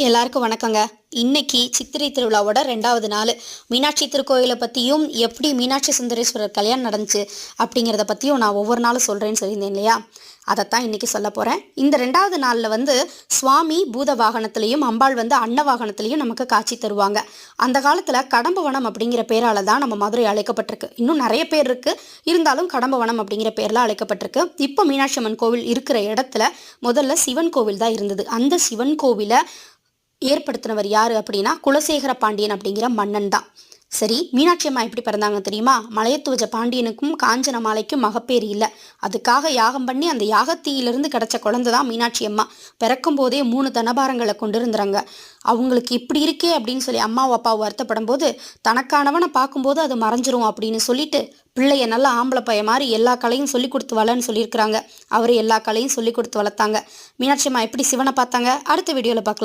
எல்லாருக்கும் வணக்கங்க. இன்னைக்கு சித்திரை திருவிழாவோட 2வது நாள். மீனாட்சி திருக்கோயிலை பற்றியும் எப்படி மீனாட்சி சுந்தரேஸ்வரர் கல்யாணம் நடந்துச்சு அப்படிங்கிறத பற்றியும் நான் ஒவ்வொரு நாளும் சொல்கிறேன்னு சொல்லியிருந்தேன் இல்லையா? அதைத்தான் இன்றைக்கி சொல்ல போகிறேன். இந்த 2வது நாளில் சுவாமி பூத வாகனத்துலேயும் அம்பாள் அன்ன வாகனத்துலேயும் நமக்கு காட்சி தருவாங்க. அந்த காலத்தில் கடம்பவனம் அப்படிங்கிற பேரால் தான் நம்ம மதுரை அழைக்கப்பட்டிருக்கு. இன்னும் நிறைய பேர் இருக்குது, இருந்தாலும் கடம்பவனம் அப்படிங்கிற பேரில் அழைக்கப்பட்டிருக்கு. இப்போ மீனாட்சி அம்மன் கோவில் இருக்கிற இடத்துல முதல்ல சிவன் கோவில் தான் இருந்தது. அந்த சிவன் கோவிலை ஏற்படுத்தினவர் யார் அப்படின்னா குலசேகர பாண்டியன் அப்படிங்கிற மன்னன் தான். சரி, மீனாட்சி அம்மா எப்படி பிறந்தாங்க தெரியுமா? மலையத்துவஜ பாண்டியனுக்கும் காஞ்சன மாலைக்கும் மகப்பேறு இல்லை. அதுக்காக யாகம் பண்ணி அந்த யாகத்தீயிலிருந்து கிடைச்ச குழந்தை தான் மீனாட்சி அம்மா. பிறக்கும் போதே 3 தனபாரங்களை கொண்டு இருந்துறாங்க. அவங்களுக்கு இப்படி இருக்கே அப்படின்னு சொல்லி அம்மாவும் அப்பாவும் வருத்தப்படும் போது தனக்கானவனை பார்க்கும்போது அது மறைஞ்சிரும் அப்படின்னு சொல்லிட்டு பிள்ளைய நல்லா ஆம்பளை பைய மாதிரி எல்லா கலையும் சொல்லி கொடுத்து வளன்னு சொல்லியிருக்கிறாங்க. அவர் எல்லா கலையும் சொல்லி கொடுத்து வளர்த்தாங்க. மீனாட்சி அம்மா எப்படி சிவனை பார்த்தாங்க அடுத்த வீடியோவில் பார்க்கலாம்.